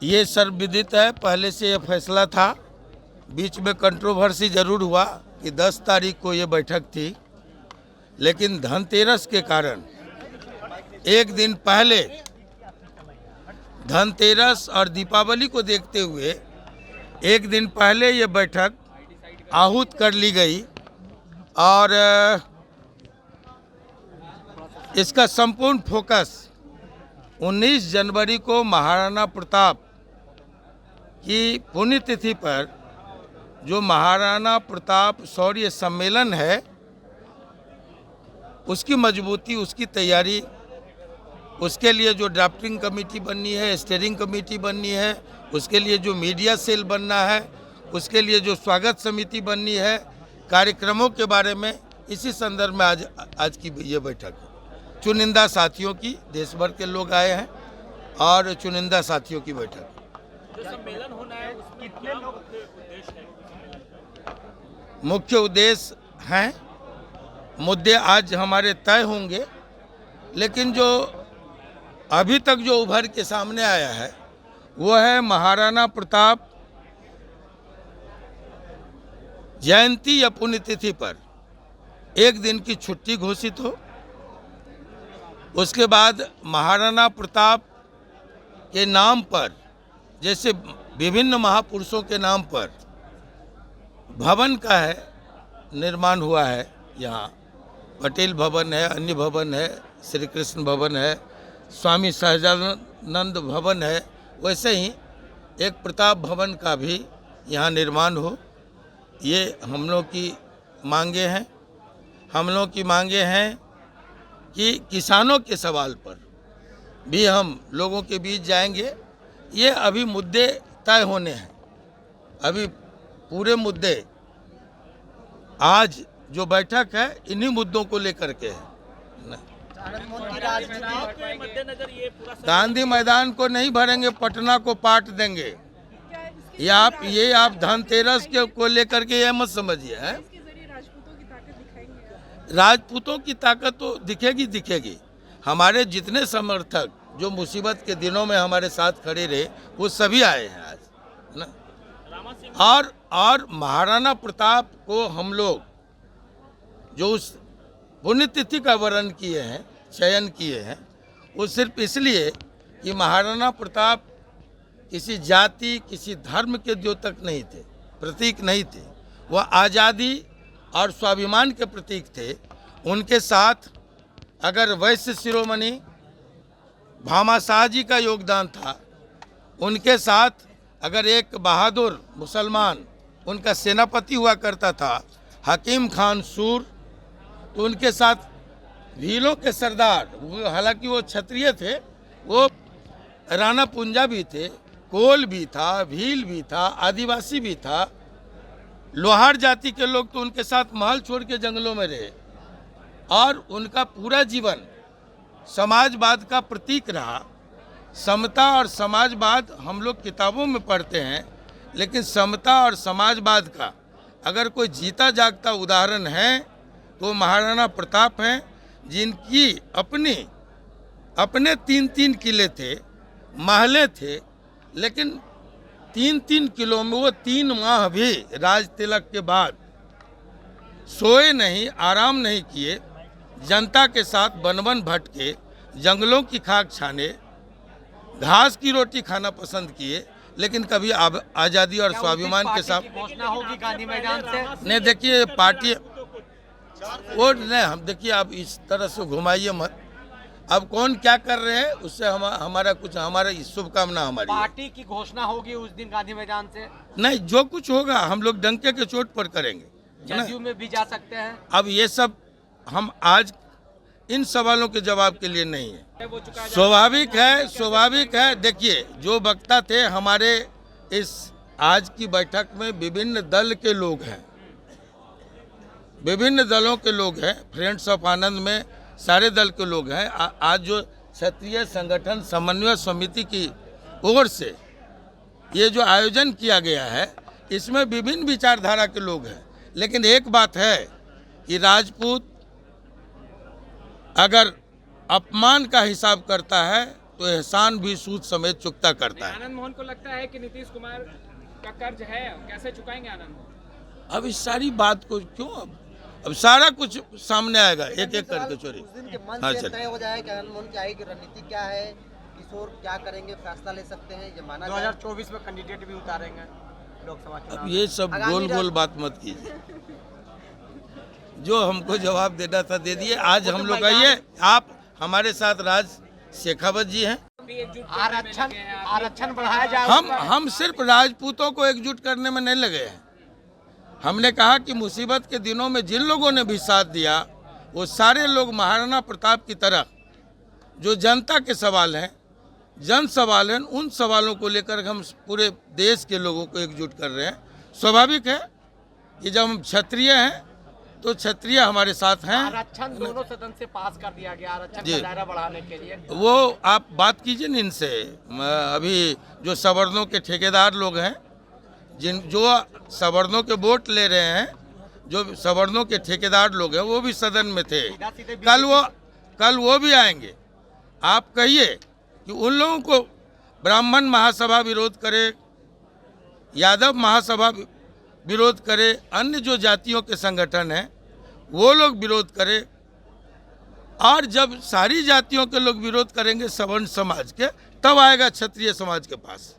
ये सर्वविदित है, पहले से ये फैसला था। बीच में कंट्रोवर्सी जरूर हुआ कि 10 तारीख को ये बैठक थी, लेकिन धनतेरस के कारण एक दिन पहले धनतेरस और दीपावली को देखते हुए एक दिन पहले ये बैठक आहूत कर ली गई और इसका संपूर्ण फोकस 19 जनवरी को महाराणा प्रताप की पुण्यतिथि पर जो महाराणा प्रताप शौर्य सम्मेलन है उसकी मजबूती, उसकी तैयारी, उसके लिए जो ड्राफ्टिंग कमेटी बननी है, स्टीयरिंग कमेटी बननी है, उसके लिए जो मीडिया सेल बनना है, उसके लिए जो स्वागत समिति बननी है, कार्यक्रमों के बारे में इसी संदर्भ में आज की ये बैठक है। चुनिंदा साथियों की, देश भर के लोग आए हैं और चुनिंदा साथियों की बैठक। जो सम्मेलन होना है उसमें कितने लोग उद्देश्य है? मुख्य उद्देश्य हैं, मुद्दे आज हमारे तय होंगे, लेकिन जो अभी तक जो उभर के सामने आया है वो है महाराणा प्रताप जयंती या पुण्यतिथि पर एक दिन की छुट्टी घोषित हो, उसके बाद महाराणा प्रताप के नाम पर, जैसे विभिन्न महापुरुषों के नाम पर भवन का है निर्माण हुआ है, यहाँ पटेल भवन है, अन्य भवन है, श्री कृष्ण भवन है, स्वामी सहजानंद भवन है, वैसे ही एक प्रताप भवन का भी यहाँ निर्माण हो। ये हम लोग की मांगे हैं। हम लोग की मांगे हैं कि किसानों के सवाल पर भी हम लोगों के बीच जाएंगे। ये अभी मुद्दे तय होने हैं, अभी पूरे मुद्दे, आज जो बैठक है इन्हीं मुद्दों को लेकर के है। गांधी मैदान को नहीं भरेंगे, पटना को पाट देंगे। ये आप धनतेरस के को लेकर के ये मत समझिए है। राजपूतों की ताकत तो दिखेगी। हमारे जितने समर्थक जो मुसीबत के दिनों में हमारे साथ खड़े रहे वो सभी आए हैं आज ना। और महाराणा प्रताप को हम लोग जो उस पुण्यतिथि का वर्ण किए हैं, चयन किए हैं, वो सिर्फ इसलिए कि महाराणा प्रताप किसी जाति, किसी धर्म के द्योतक नहीं थे, प्रतीक नहीं थे। वह आज़ादी और स्वाभिमान के प्रतीक थे। उनके साथ अगर वैश्य शिरोमणि भामाशाह जी का योगदान था, उनके साथ अगर एक बहादुर मुसलमान उनका सेनापति हुआ करता था हकीम खान सूर, तो उनके साथ भीलों के सरदार, हालांकि वो क्षत्रिय थे, वो राणा पुंजा भी थे, कोल भी था, भील भी था, आदिवासी भी था, लोहार जाति के लोग तो उनके साथ महल छोड़ के जंगलों में रहे। और उनका पूरा जीवन समाजवाद का प्रतीक रहा। समता और समाजवाद हम लोग किताबों में पढ़ते हैं, लेकिन समता और समाजवाद का अगर कोई जीता जागता उदाहरण है तो महाराणा प्रताप हैं, जिनकी अपने 3-3 किले थे, महले थे, लेकिन 3-3 किलों में वो 3 माह भी राज तिलक के बाद सोए नहीं, आराम नहीं किए, जनता के साथ वन भटके, जंगलों की खाक छाने, घास की रोटी खाना पसंद किए, लेकिन कभी आज़ादी और स्वाभिमान के साथ घोषणा होगी गांधी मैदान से? नहीं, देखिए पार्टी वो नहीं, हम देखिए आप इस तरह से घुमाइए मत। अब कौन क्या कर रहे हैं उससे हमारा शुभकामना हमारी। पार्टी की घोषणा होगी उस दिन गांधी मैदान से? नहीं, जो कुछ होगा हम लोग डंके के चोट पर करेंगे। जदयू में भी जा सकते हैं? अब ये सब हम आज इन सवालों के जवाब के लिए नहीं है। स्वाभाविक है। देखिए, जो वक्ता थे हमारे इस आज की बैठक में विभिन्न दल के लोग हैं, विभिन्न दलों के लोग हैं। फ्रेंड्स ऑफ आनंद में सारे दल के लोग हैं। आज जो क्षेत्रीय संगठन समन्वय समिति की ओर से ये जो आयोजन किया गया है, इसमें विभिन्न विचारधारा के लोग हैं। लेकिन एक बात है कि राजपूत अगर अपमान का हिसाब करता है तो तो एहसान भी सूद समेत चुकता करता है। आनंद मोहन को लगता है कि नीतीश कुमार का कर्ज है, कैसे चुकाएंगे आनंद मोहन? अब इस सारी बात को क्यों, अब सारा कुछ सामने आएगा एक एक करके चोरी। उस दिन के मन हाँ से चल, तय हो जाए कि आनंद मोहन की आगे की रणनीति क्या है, किशोर क्या करेंगे, फैसला ले सकते हैं, ये माना जाए। 2024 में कैंडिडेट भी उतारेंगे लोकसभा अब चुनाव। ये सब आगामी गोल गोल रात- बात मत कीजिए। जो हमको जवाब देना था दे दिए। आज हम लोग आइए, आप हमारे साथ राज शेखावत जी हैं। अभी एकजुट करने में लगे हैं आप। आरक्षण बढ़ाया जाए। हम सिर्फ राजपूतों को एकजुट करने में नहीं लगे हैं। हमने कहा कि मुसीबत के दिनों में जिन लोगों ने भी साथ दिया वो सारे लोग महाराणा प्रताप की तरह जो जनता के सवाल हैं, जन सवाल हैं, उन सवालों को लेकर हम पूरे देश के लोगों को एकजुट कर रहे हैं। स्वाभाविक है कि जब हम क्षत्रिय हैं तो क्षत्रिय हमारे साथ हैं। आरक्षण दोनों सदन से पास कर दिया गया, आरक्षण जी। का दायरा बढ़ाने के लिए। वो आप बात कीजिए न इनसे। अभी जो सवर्णों के ठेकेदार लोग हैं, जो सवर्णों के वोट ले रहे हैं, जो सवर्णों के ठेकेदार लोग हैं, वो भी सदन में थे। सीधे कल वो भी आएंगे। आप कहिए कि उन लोगों को ब्राह्मण महासभा विरोध करे, यादव महासभा विरोध करे, अन्य जो जातियों के संगठन हैं वो लोग विरोध करें, और जब सारी जातियों के लोग विरोध करेंगे सवर्ण समाज के, तब आएगा क्षत्रिय समाज के पास।